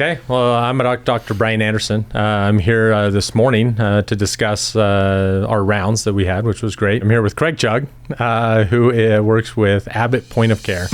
Okay, well, I'm Dr. Brian Anderson. I'm here this morning to discuss our rounds that we had, which was great. I'm here with Craig Chug, who works with Abbott Point of Care.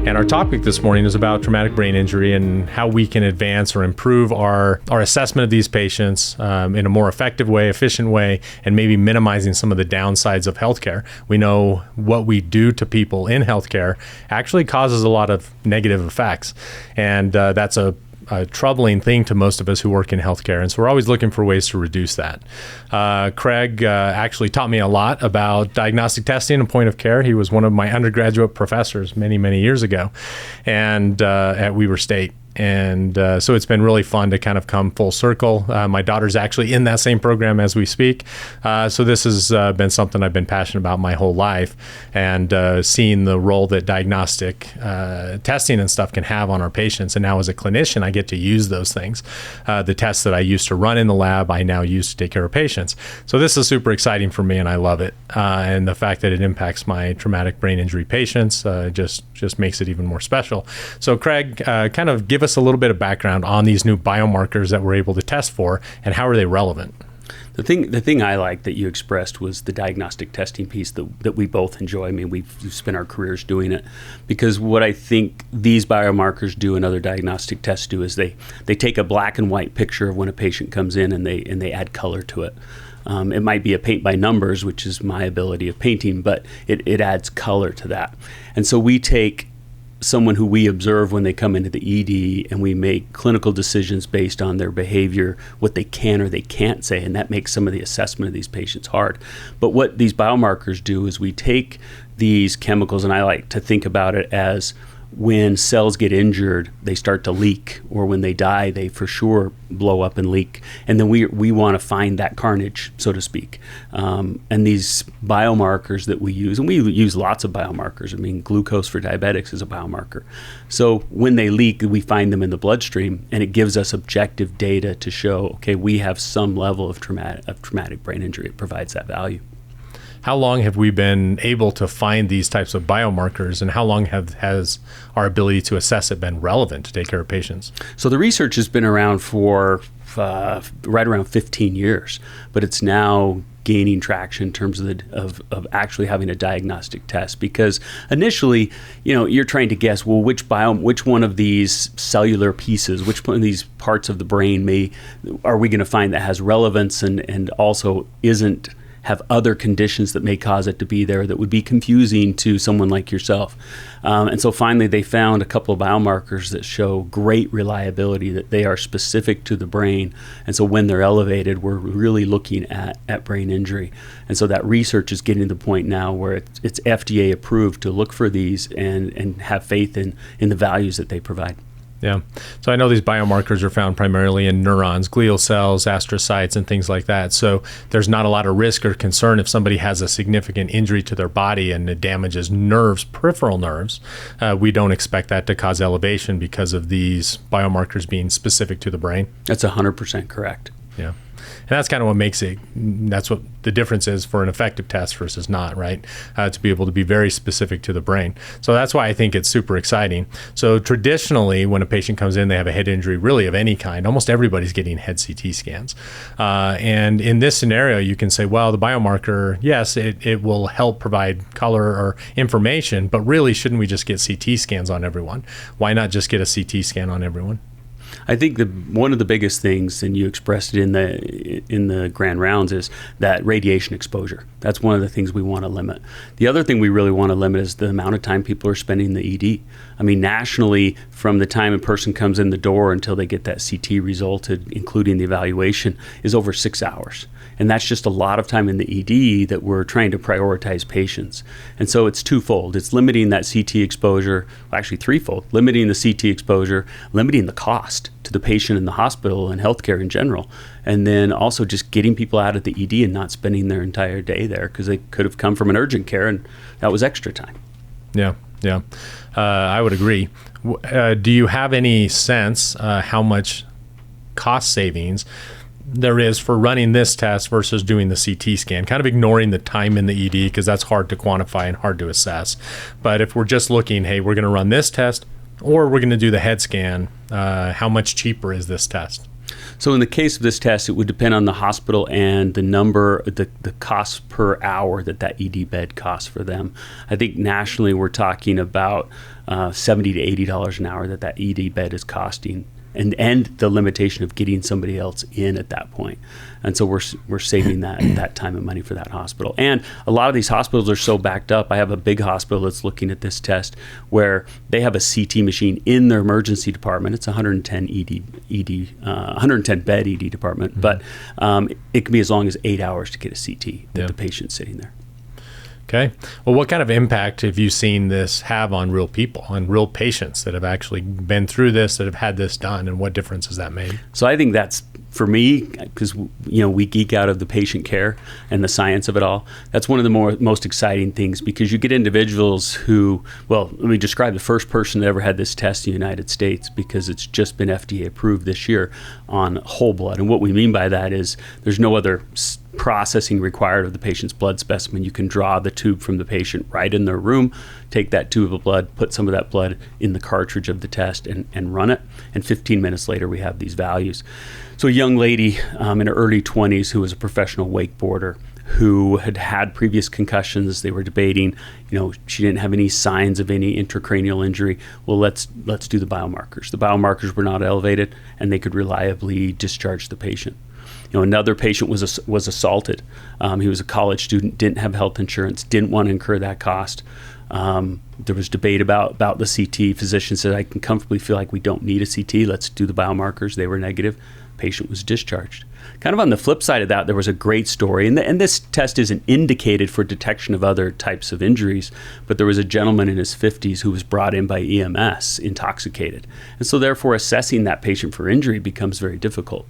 And our topic this morning is about traumatic brain injury and how we can advance or improve our assessment of these patients in a more effective way, efficient way, and maybe minimizing some of the downsides of healthcare. We know what we do to people in healthcare actually causes a lot of negative effects. And that's a troubling thing to most of us who work in healthcare. And so we're always looking for ways to reduce that. Craig actually taught me a lot about diagnostic testing and point of care. He was one of my undergraduate professors many, many years ago and at Weber State. And so it's been really fun to kind of come full circle. My daughter's actually in that same program as we speak. So this has been something I've been passionate about my whole life, and seeing the role that diagnostic testing and stuff can have on our patients. And now as a clinician, I get to use those things. The tests that I used to run in the lab, I now use to take care of patients. So this is super exciting for me, and I love it. And the fact that it impacts my traumatic brain injury patients just makes it even more special. So Craig, kind of give us a little bit of background on these new biomarkers that we're able to test for, and how are they relevant? The thing I like that you expressed was the diagnostic testing piece that we both enjoy. I mean, we've spent our careers doing it, because what I think these biomarkers do and other diagnostic tests do is they take a black and white picture of when a patient comes in, and they add color to it. It might be a paint by numbers, which is my ability of painting, but it adds color to that. And so we take someone who we observe when they come into the ED, and we make clinical decisions based on their behavior, what they can or they can't say, and that makes some of the assessment of these patients hard. But what these biomarkers do is we take these chemicals, and I like to think about it as when cells get injured, they start to leak, or when they die, they for sure blow up and leak. And then we want to find that carnage, so to speak. And these biomarkers that we use, and we use lots of biomarkers. I mean, glucose for diabetics is a biomarker. So when they leak, we find them in the bloodstream, and it gives us objective data to show, okay, we have some level of traumatic brain injury. It provides that value. How long have we been able to find these types of biomarkers, and how long has our ability to assess it been relevant to take care of patients? So the research has been around for right around 15 years, but it's now gaining traction in terms of actually having a diagnostic test, because initially, you're trying to guess, well, which one of these cellular pieces, which one of these parts of the brain are we going to find that has relevance and also isn't have other conditions that may cause it to be there that would be confusing to someone like yourself. And so finally they found a couple of biomarkers that show great reliability, that they are specific to the brain. And so when they're elevated, we're really looking at brain injury. And so that research is getting to the point now where it's FDA approved to look for these and have faith in the values that they provide. Yeah. So I know these biomarkers are found primarily in neurons, glial cells, astrocytes, and things like that. So there's not a lot of risk or concern if somebody has a significant injury to their body and it damages nerves, peripheral nerves. We don't expect that to cause elevation because of these biomarkers being specific to the brain. That's 100% correct. Yeah. And that's kind of what makes it, that's what the difference is for an effective test versus not, right? To be able to be very specific to the brain. So that's why I think it's super exciting. So traditionally, when a patient comes in, they have a head injury, really of any kind, almost everybody's getting head CT scans. And in this scenario, you can say, well, the biomarker, yes, it will help provide color or information, but really, shouldn't we just get CT scans on everyone? Why not just get a CT scan on everyone? I think one of the biggest things, and you expressed it in the grand rounds, is that radiation exposure. That's one of the things we want to limit. The other thing we really want to limit is the amount of time people are spending in the ED. I mean, nationally, from the time a person comes in the door until they get that CT resulted, including the evaluation, is over 6 hours. And that's just a lot of time in the ED that we're trying to prioritize patients. And so it's twofold. It's limiting that CT exposure, well, actually threefold, limiting the CT exposure, limiting the cost to the patient in the hospital and healthcare in general, and then also just getting people out of the ED and not spending their entire day there, because they could have come from an urgent care and that was extra time. Yeah. I would agree. Do you have any sense how much cost savings there is for running this test versus doing the CT scan, kind of ignoring the time in the ED because that's hard to quantify and hard to assess. But if we're just looking, hey, we're going to run this test or we're going to do the head scan, how much cheaper is this test? So in the case of this test, it would depend on the hospital and the cost per hour that ED bed costs for them. I think nationally we're talking about $70 to $80 an hour that ED bed is costing, and the limitation of getting somebody else in at that point. And so we're saving that time and money for that hospital. And a lot of these hospitals are so backed up. I have a big hospital that's looking at this test where they have a CT machine in their emergency department. It's a 110 bed ED department, but it can be as long as 8 hours to get a CT with the patient sitting there. Okay. Well, what kind of impact have you seen this have on real people, on real patients that have actually been through this, that have had this done, and what difference has that made? So I think that's, for me, because we geek out of the patient care and the science of it all, that's one of the most exciting things, because you get individuals who, well, let me describe the first person that ever had this test in the United States, because it's just been FDA approved this year on whole blood. And what we mean by that is there's no other processing required of the patient's blood specimen. You can draw the tube from the patient right in their room, take that tube of blood, put some of that blood in the cartridge of the test and run it. And 15 minutes later, we have these values. So a young lady in her early 20s who was a professional wakeboarder who had previous concussions. They were debating, she didn't have any signs of any intracranial injury. Well, let's do the biomarkers. The biomarkers were not elevated, and they could reliably discharge the patient. Another patient was assaulted. He was a college student, didn't have health insurance, didn't want to incur that cost. There was debate about the CT. Physicians said, I can comfortably feel like we don't need a CT. Let's do the biomarkers. They were negative. Patient was discharged. Kind of on the flip side of that, there was a great story, and this test isn't indicated for detection of other types of injuries, but there was a gentleman in his 50s who was brought in by EMS intoxicated. And so therefore assessing that patient for injury becomes very difficult.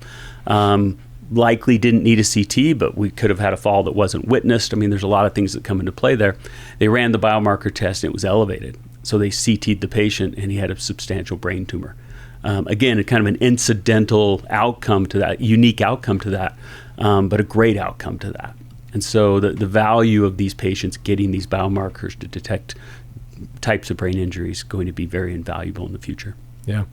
Likely didn't need a CT, but we could have had a fall that wasn't witnessed. I mean, there's a lot of things that come into play there. They ran the biomarker test and it was elevated. So they CT'd the patient and he had a substantial brain tumor. Again, kind of an incidental outcome to that, unique outcome to that, but a great outcome to that. And so the value of these patients getting these biomarkers to detect types of brain injuries is going to be very invaluable in the future. Yeah.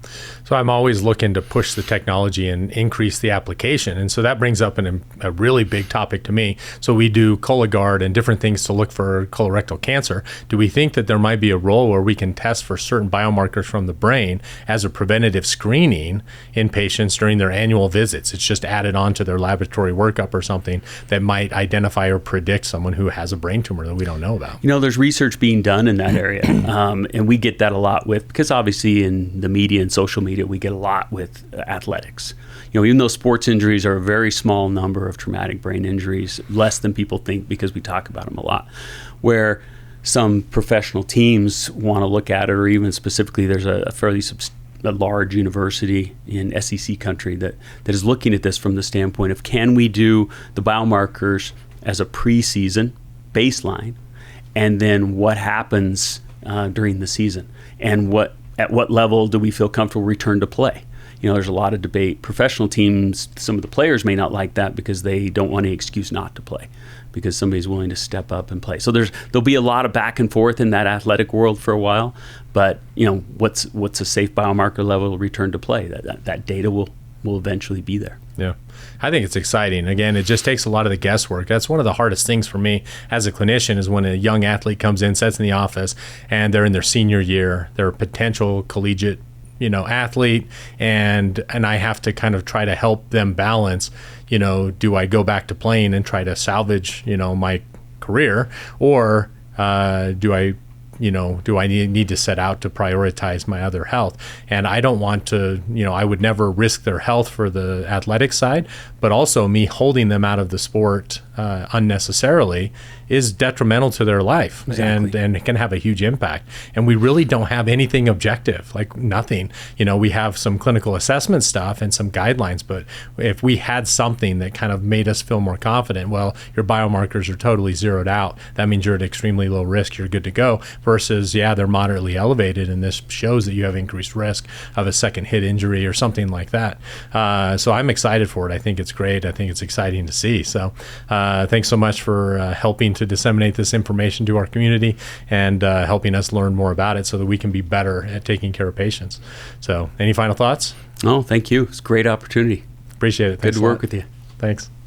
So I'm always looking to push the technology and increase the application. And so that brings up a really big topic to me. So we do Cologuard and different things to look for colorectal cancer. Do we think that there might be a role where we can test for certain biomarkers from the brain as a preventative screening in patients during their annual visits? It's just added on to their laboratory workup or something that might identify or predict someone who has a brain tumor that we don't know about. There's research being done in that area. And we get that a lot because obviously in the media and social media, we get a lot with athletics. Even though sports injuries are a very small number of traumatic brain injuries, less than people think because we talk about them a lot, where some professional teams want to look at it, or even specifically there's a fairly large university in SEC country that is looking at this from the standpoint of, can we do the biomarkers as a preseason baseline, and then what happens during the season, and at what level do we feel comfortable return to play? There's a lot of debate. Professional teams, some of the players may not like that because they don't want any excuse not to play, because somebody's willing to step up and play. So there'll be a lot of back and forth in that athletic world for a while. But what's a safe biomarker level return to play? That data will eventually be there. Yeah. I think it's exciting. Again, it just takes a lot of the guesswork. That's one of the hardest things for me as a clinician, is when a young athlete comes in, sits in the office, and they're in their senior year, they're a potential collegiate, athlete, and I have to kind of try to help them balance, do I go back to playing and try to salvage, my career, or do I need to set out to prioritize my other health? And I don't want to, I would never risk their health for the athletic side, but also me holding them out of the sport unnecessarily is detrimental to their life. Exactly. And it can have a huge impact. And we really don't have anything objective, like nothing. We have some clinical assessment stuff and some guidelines, but if we had something that kind of made us feel more confident, well, your biomarkers are totally zeroed out. That means you're at extremely low risk. You're good to go. Versus, they're moderately elevated, and this shows that you have increased risk of a second hit injury or something like that. So I'm excited for it. I think it's great. I think it's exciting to see. So thanks so much for helping to disseminate this information to our community and helping us learn more about it so that we can be better at taking care of patients. So any final thoughts? Oh, thank you. It's a great opportunity. Appreciate it. Good to work with you. Thanks.